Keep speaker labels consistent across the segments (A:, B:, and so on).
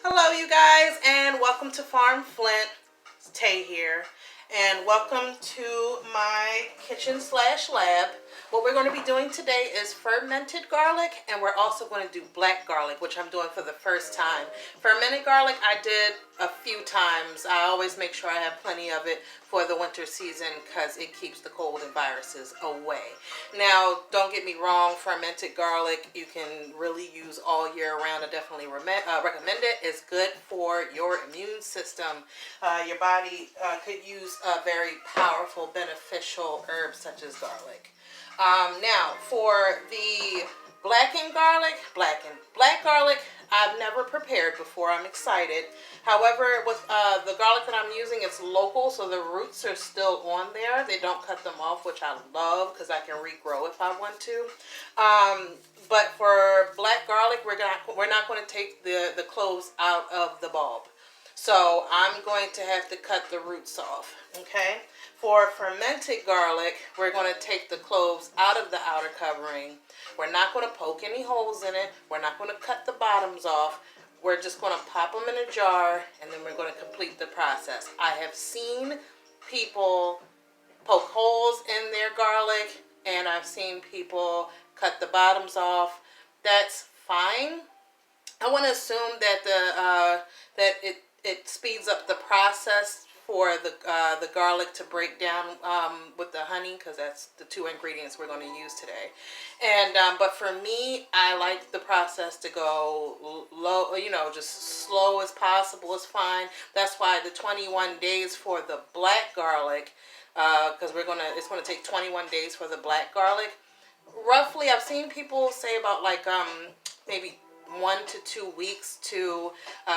A: Hello you guys, and welcome to Farm Flint. It's Tay here, and welcome to my kitchen slash lab. What we're going to be doing today is fermented garlic, and we're also going to do black garlic, which I'm doing for the first time. Fermented garlic I did a few times. I always make sure I have plenty of it for the winter season because it keeps the cold and viruses away. Now, don't get me wrong, fermented garlic you can really use all year round. I definitely recommend it. It's good for your immune system. Your body could use a very powerful, beneficial herb such as garlic. Now, for the black garlic, I've never prepared before. I'm excited. However, with the garlic that I'm using, it's local, so the roots are still on there. They don't cut them off, which I love because I can regrow if I want to. But for black garlic, we're not going to take the cloves out of the bulb. So I'm going to have to cut the roots off, okay? For fermented garlic, we're going to take the cloves out of the outer covering. We're not going to poke any holes in it. We're not going to cut the bottoms off. We're just going to pop them in a jar, and then we're going to complete the process. I have seen people poke holes in their garlic, and I've seen people cut the bottoms off. That's fine. I want to assume that it speeds up the process for the garlic to break down with the honey, because that's the two ingredients we're going to use today. And but for me, I like the process to go low, just slow as possible is fine. That's why the 21 days for the black garlic, because it's gonna take 21 days for the black garlic. Roughly, I've seen people say about like maybe 1 to 2 weeks to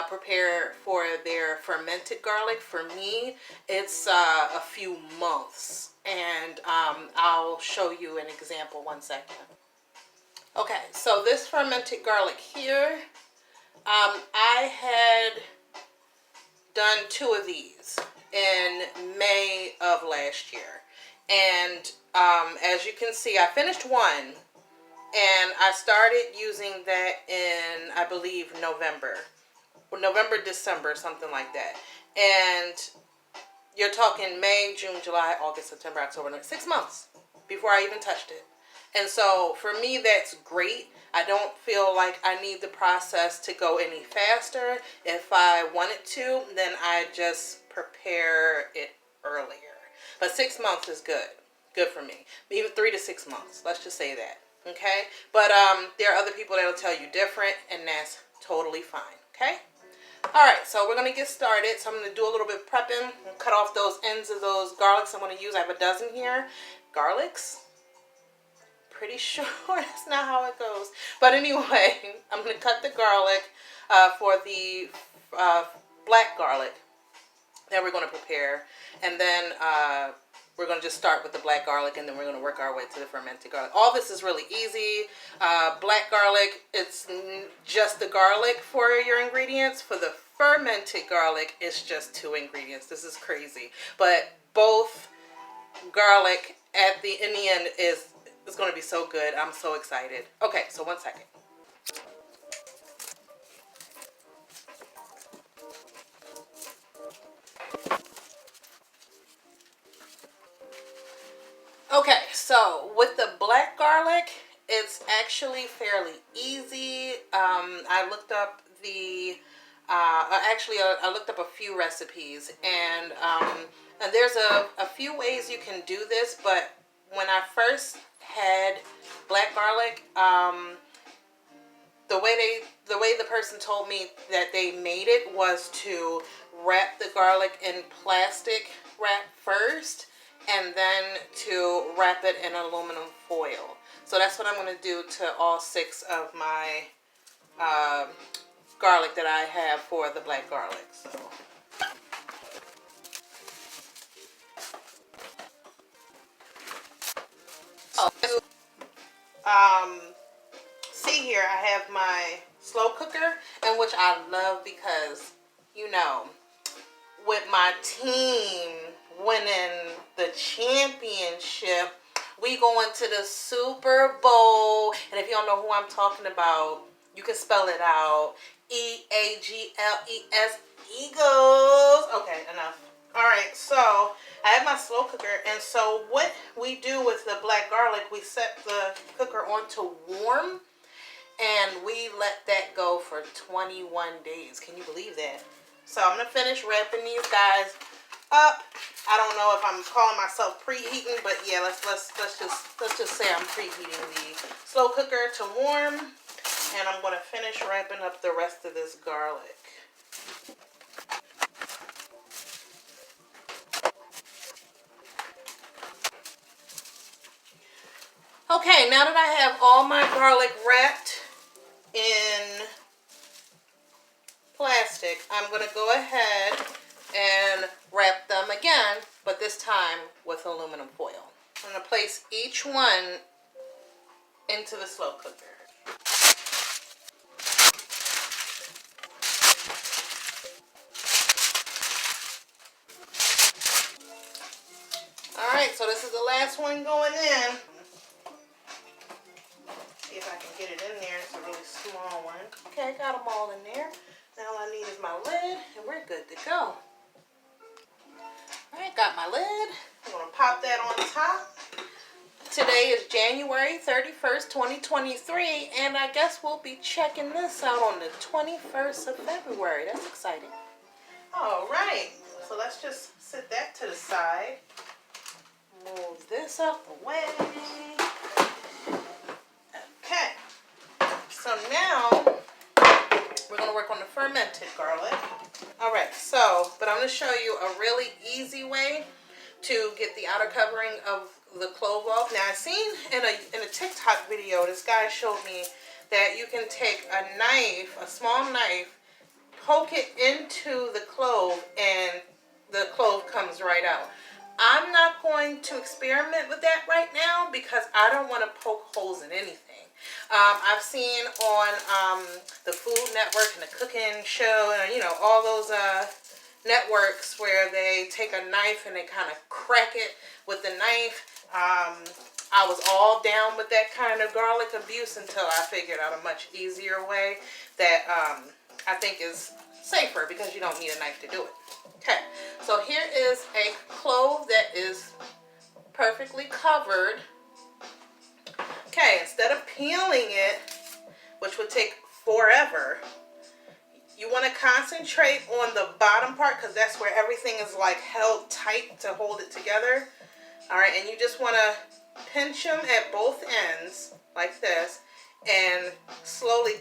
A: prepare for their fermented garlic. For me, it's a few months, and I'll show you an example 1 second. Okay, so this fermented garlic here, I had done 2 of these in May of last year, and as you can see, I finished one. And I started using that in, I believe, November, December, something like that. And you're talking May, June, July, August, September, October, November, 6 months before I even touched it. And so for me, that's great. I don't feel like I need the process to go any faster. If I wanted to, then I just prepare it earlier. But 6 months is good. Good for me. Even 3 to 6 months. Let's just say that. Okay, but there are other people that will tell you different, and that's totally fine. Okay, all right, so we're gonna get started. So I'm gonna do a little bit of prepping and cut off those ends of those garlics I'm gonna use. I have a dozen here. Garlics, pretty sure that's not how it goes, but anyway, I'm gonna cut the garlic for the black garlic that we're gonna prepare, and then we're going to just start with the black garlic, and then we're going to work our way to the fermented garlic. All this is really easy. Black garlic, it's just the garlic for your ingredients. For the fermented garlic, it's just 2 ingredients. This is crazy. But both garlic in the end is going to be so good. I'm so excited. Okay, so 1 second. Okay, so with the black garlic, it's actually fairly easy. I looked up I looked up a few recipes, and there's a few ways you can do this, but when I first had black garlic, the way the person told me that they made it was to wrap the garlic in plastic wrap first, and then to wrap it in aluminum foil. So that's what I'm going to do to all 6 of my garlic that I have for the black garlic. See here, I have my slow cooker, and which I love because, with my team winning the championship, we going to the Super Bowl. And if you don't know who I'm talking about, you can spell it out. Eagles. Eagles. Okay, enough. All right, so I have my slow cooker, and so what we do with the black garlic, we set the cooker on to warm, and we let that go for 21 days. Can you believe that? So I'm gonna finish wrapping these guys up. I don't know if I'm calling myself preheating, but yeah, let's just say I'm preheating the slow cooker to warm, and I'm gonna finish wrapping up the rest of this garlic. Okay, now that I have all my garlic wrapped in plastic, I'm going to go ahead and wrap them again, but this time with aluminum foil. I'm going to place each one into the slow cooker. Alright, so this is the last one going in. See if I can get it in there. It's a really small one. Okay, got them all in there. Now all I need is my lid, and we're good to go. Alright, got my lid. I'm going to pop that on top. Today is January 31st, 2023, and I guess we'll be checking this out on the 21st of February. That's exciting. Alright, so let's just set that to the side. Move this out the way. Okay, so now we're going to work on the fermented garlic. Alright, so, but I'm going to show you a really easy way to get the outer covering of the clove off. Now, I've seen in a TikTok video, this guy showed me that you can take a knife, a small knife, poke it into the clove, and the clove comes right out. I'm not going to experiment with that right now because I don't want to poke holes in anything. I've seen on the Food Network and the cooking show, and you know, all those networks where they take a knife and they kind of crack it with the knife. I was all down with that kind of garlic abuse until I figured out a much easier way that I think is safer because you don't need a knife to do it. Okay, so here is a clove that is perfectly covered. Okay, instead of peeling it, which would take forever, you want to concentrate on the bottom part because that's where everything is like held tight to hold it together. All right, and you just want to pinch them at both ends like this, and slowly,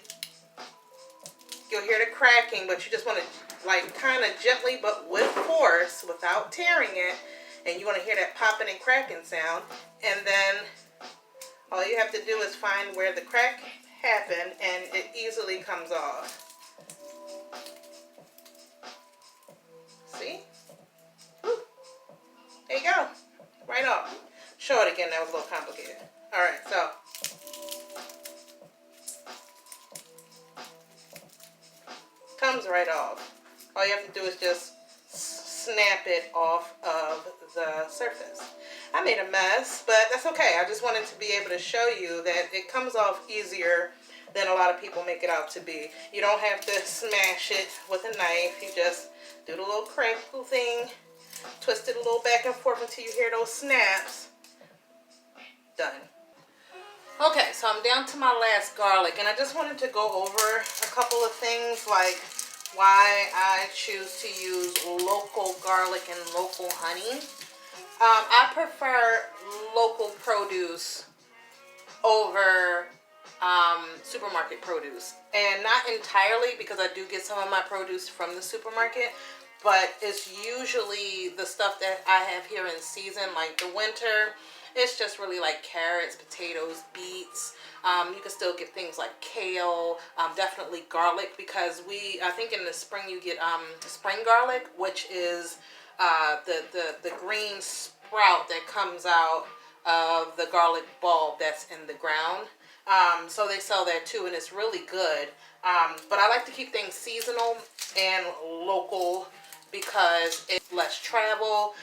A: you'll hear the cracking, but you just want to like kind of gently but with force without tearing it, and you want to hear that popping and cracking sound, and then all you have to do is find where the crack happened and it easily comes off. See? Whew. There you go. Right off. Show it again, that was a little complicated. Alright, so comes right off. All you have to do is just snap it off of the surface. I made a mess, but that's okay. I just wanted to be able to show you that it comes off easier than a lot of people make it out to be. You don't have to smash it with a knife. You just do the little crackle thing, twist it a little back and forth until you hear those snaps. Done. Okay, so I'm down to my last garlic, and I just wanted to go over a couple of things like why I choose to use local garlic and local honey. I prefer local produce over supermarket produce, and not entirely because I do get some of my produce from the supermarket, but it's usually the stuff that I have here in season, like the winter. It's just really like carrots, potatoes, beets. You can still get things like kale, definitely garlic, because I think in the spring you get spring garlic, which is the green sprout that comes out of the garlic bulb that's in the ground. So they sell that too, and it's really good. But I like to keep things seasonal and local because it's less travel,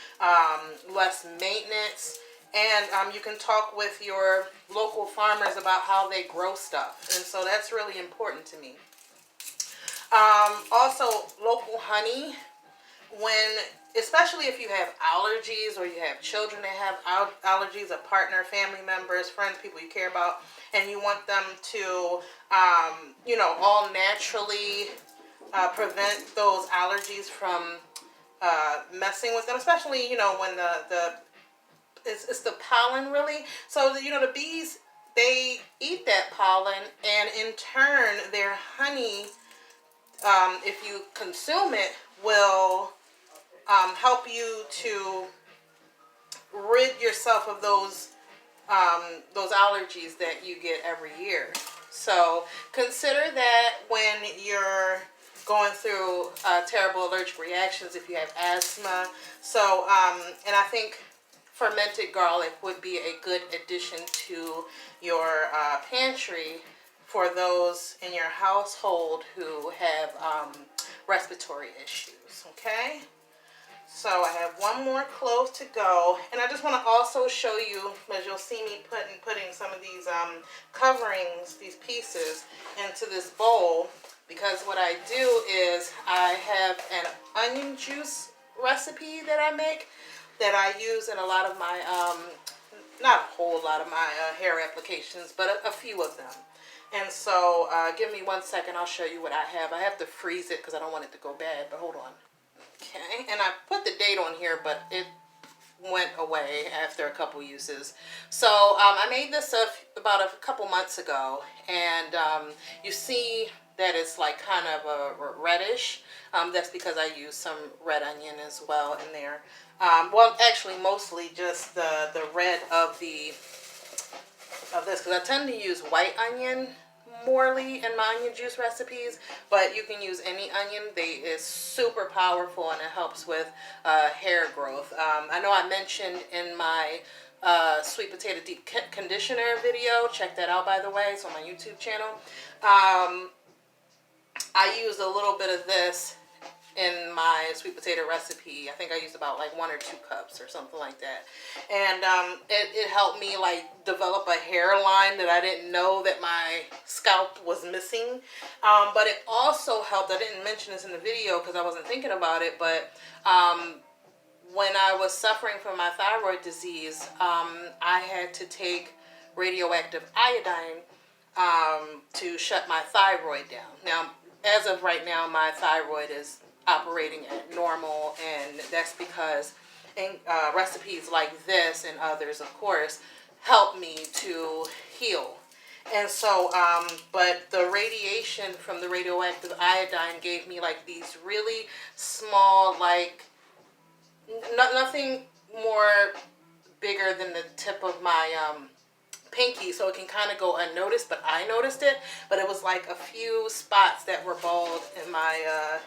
A: less maintenance, and you can talk with your local farmers about how they grow stuff, and so that's really important to me. Also, local honey. Especially if you have allergies or you have children that have allergies, a partner, family members, friends, people you care about, and you want them to, all naturally prevent those allergies from messing with them, especially, when it's the pollen really. So, the bees, they eat that pollen, and in turn, their honey, if you consume it, will help you to rid yourself of those allergies that you get every year. So consider that when you're going through terrible allergic reactions, if you have asthma. So, and I think fermented garlic would be a good addition to your pantry for those in your household who have respiratory issues, okay? So I have one more clove to go, and I just want to also show you, as you'll see me putting some of these coverings, these pieces, into this bowl, because what I do is I have an onion juice recipe that I make that I use in a lot of my, not a whole lot of my hair applications, but a few of them. And so give me 1 second, I'll show you what I have. I have to freeze it because I don't want it to go bad, but hold on. Okay, and I put the date on here, but it went away after a couple uses. So I made this about a couple months ago, and you see that it's like kind of a reddish. That's because I used some red onion as well in there. Well, actually, mostly just the red of this, because I tend to use white onion morely in my onion juice recipes, but you can use any onion. It's super powerful, and it helps with hair growth. I know I mentioned in my sweet potato deep conditioner video, check that out by the way, it's on my YouTube channel. I used a little bit of this in my sweet potato recipe. I think I used about like 1 or 2 cups or something like that, and it helped me like develop a hairline that I didn't know that my scalp was missing. But it also helped, I didn't mention this in the video because I wasn't thinking about it, but when I was suffering from my thyroid disease, I had to take radioactive iodine to shut my thyroid down. Now, as of right now, my thyroid is operating at normal, and that's because recipes like this and others, of course, help me to heal. And so, but the radiation from the radioactive iodine gave me like these really small, like nothing more bigger than the tip of my pinky, so it can kind of go unnoticed, but I noticed it. But it was like a few spots that were bald in my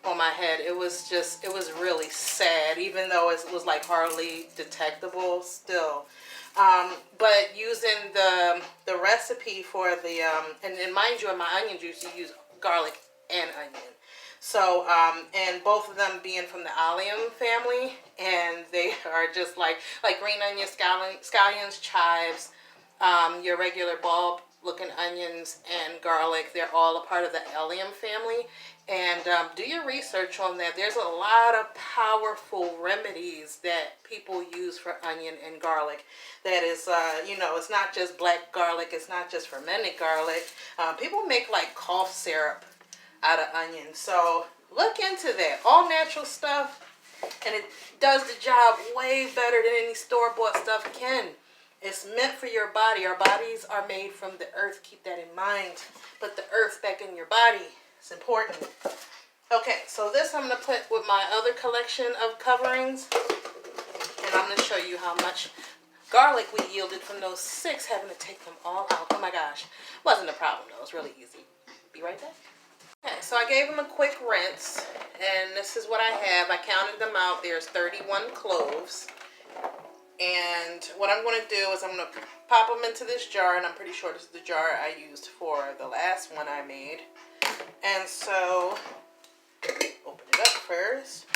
A: on my head. It was really sad, even though it was like hardly detectable still. But using the recipe for the and mind you, in my onion juice you use garlic and onion. So and both of them being from the allium family, and they are just like green onion, scallions, chives, your regular bulb looking onions, and garlic. They're all a part of the allium family. And do your research on that. There's a lot of powerful remedies that people use for onion and garlic. That is, it's not just black garlic. It's not just fermented garlic. People make like cough syrup out of onion. So look into that. All natural stuff. And it does the job way better than any store-bought stuff can. It's meant for your body. Our bodies are made from the earth. Keep that in mind. Put the earth back in your body. It's important. Okay, so this I'm going to put with my other collection of coverings. And I'm going to show you how much garlic we yielded from those 6, having to take them all out. Oh my gosh. Wasn't a problem though. It was really easy. Be right back. Okay, so I gave them a quick rinse. And this is what I have. I counted them out. There's 31 cloves. And what I'm going to do is I'm going to pop them into this jar. And I'm pretty sure this is the jar I used for the last one I made. And so, open it up first.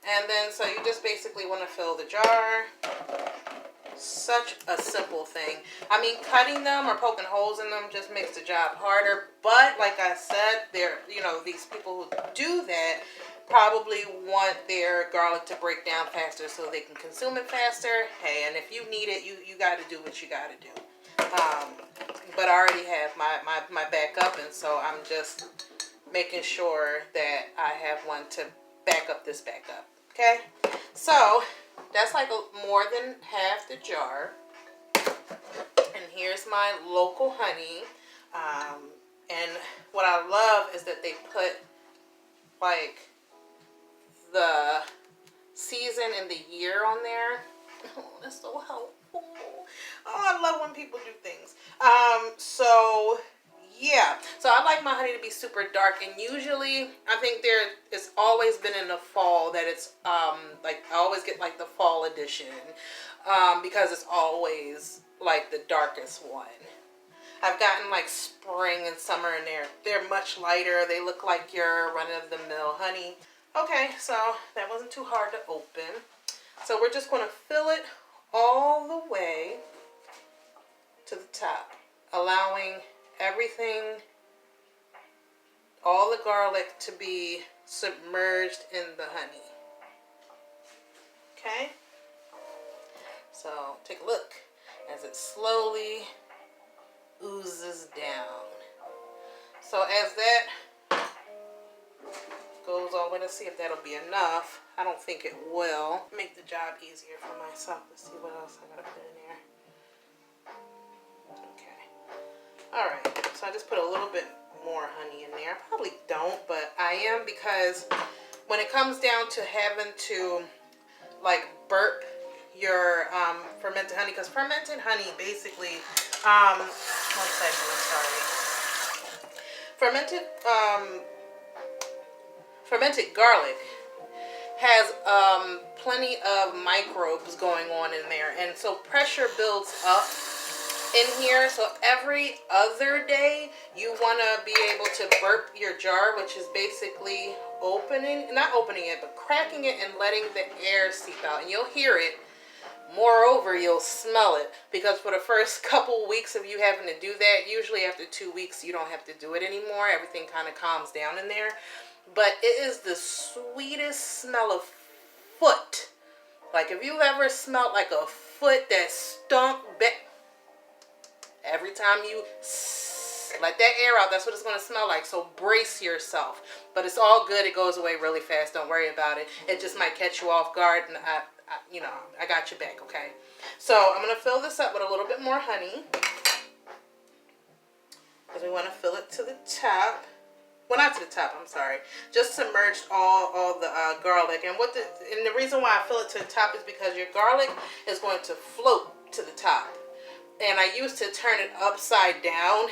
A: And then, so you just basically want to fill the jar. Such a simple thing. I mean, cutting them or poking holes in them just makes the job harder. But like I said, these people who do that probably want their garlic to break down faster so they can consume it faster. Hey, and if you need it, you got to do what you got to do. But I already have my backup, and so I'm just making sure that I have one to back up this backup. Okay, so that's like more than half the jar. And here's my local honey. And what I love is that they put like the season and the year on there. Oh, that's so helpful. Oh, I love when people do things. So yeah, so I like my honey to be super dark, and usually I think it's always been in the fall that it's like I always get like the fall edition because it's always like the darkest one. I've gotten like spring and summer in there. They're much lighter. They look like your run-of-the-mill honey. Okay, so that wasn't too hard to open. So we're just going to fill it all the way to the top, allowing everything, all the garlic to be submerged in the honey. Okay? So take a look as it slowly oozes down. So as that goes all the way, let's see if that'll be enough. I don't think it will. Make the job easier for myself. Let's see what else I gotta put in there. Alright, so I just put a little bit more honey in there. I probably don't, but I am, because when it comes down to having to like burp your fermented honey, because fermented honey basically, one second, I'm sorry. Fermented garlic has plenty of microbes going on in there, and so pressure builds up in here. So every other day you want to be able to burp your jar, which is basically not opening it, but cracking it and letting the air seep out, and you'll hear it. Moreover, you'll smell it, because for the first couple weeks of you having to do that, usually after 2 weeks you don't have to do it anymore. Everything kind of calms down in there. But it is the sweetest smell of foot. Like if you've ever smelled like a foot that stunk back, every time you let that air out, that's what it's going to smell like. So brace yourself. But it's all good. It goes away really fast. Don't worry about it. It just might catch you off guard, and I got your back, okay? So I'm going to fill this up with a little bit more honey, because we want to fill it to the top. Well, not to the top, I'm sorry. Just submerged all the garlic. And the reason why I fill it to the top is because your garlic is going to float to the top. And I used to turn it upside down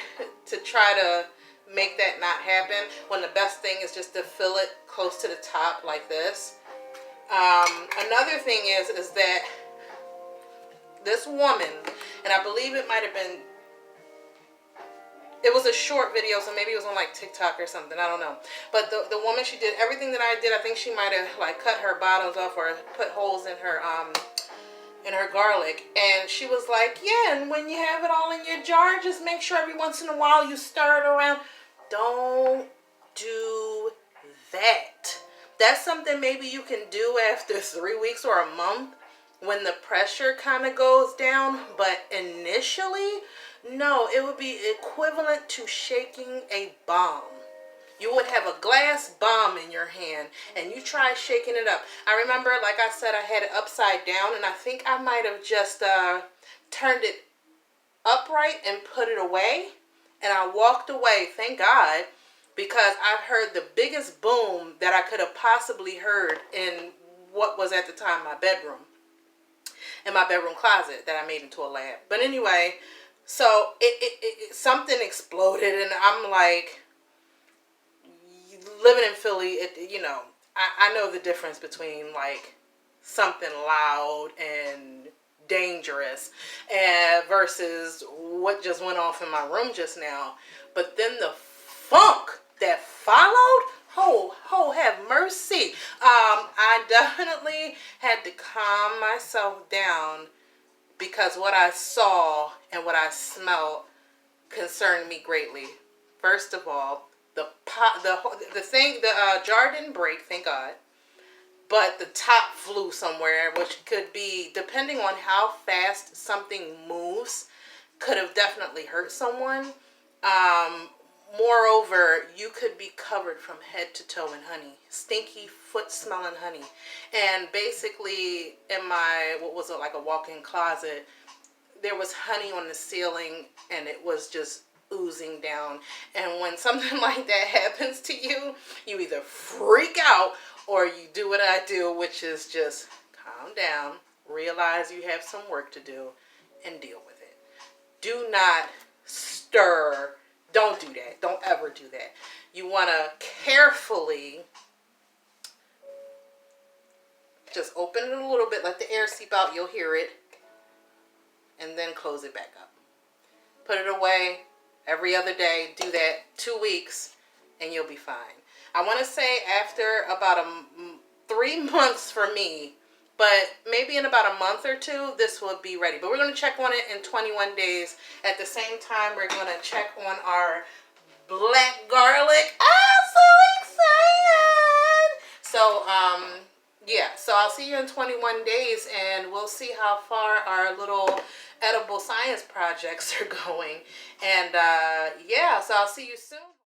A: to try to make that not happen, when the best thing is just to fill it close to the top like this. Another thing is that this woman, and I believe it might have been, it was a short video, so maybe it was on like TikTok or something, I don't know. But the woman, she did everything that I did. I think she might have like cut her bottoms off or put holes in her garlic. And she was like, yeah, and when you have it all in your jar, just make sure every once in a while you stir it around. Don't do that. That's something maybe you can do after 3 weeks or a month when the pressure kind of goes down. But initially, no, it would be equivalent to shaking a bomb. You would have a glass bomb in your hand and you try shaking it up. I remember, like I said, I had it upside down, and I think I might have just turned it upright and put it away. And I walked away, thank God, because I've heard the biggest boom that I could have possibly heard in what was at the time my bedroom. In my bedroom closet that I made into a lab. But anyway, so something exploded, and I'm like, living in Philly, I know the difference between like something loud and dangerous versus what just went off in my room just now. But then the funk that followed, have mercy. I definitely had to calm myself down, because what I saw and what I smelled concerned me greatly. First of all, the jar didn't break, thank God, but the top flew somewhere, which could be, depending on how fast something moves, could have definitely hurt someone. Moreover, you could be covered from head to toe in honey, stinky foot smelling honey. And basically in my, what was it, like a walk-in closet, there was honey on the ceiling and it was just oozing down. And when something like that happens to you, you either freak out or you do what I do, which is just calm down, realize you have some work to do, and deal with it. Do not stir. Don't do that. Don't ever do that. You want to carefully just open it a little bit, let the air seep out, you'll hear it, and then close it back up. Put it away every other day. Do that 2 weeks and you'll be fine. I want to say after about 3 months for me, but maybe in about a month or two, this will be ready. But we're going to check on it in 21 days. At the same time, we're going to check on our black garlic. I'm so excited! So, yeah, so I'll see you in 21 days, and we'll see how far our little edible science projects are going. And, yeah, so I'll see you soon.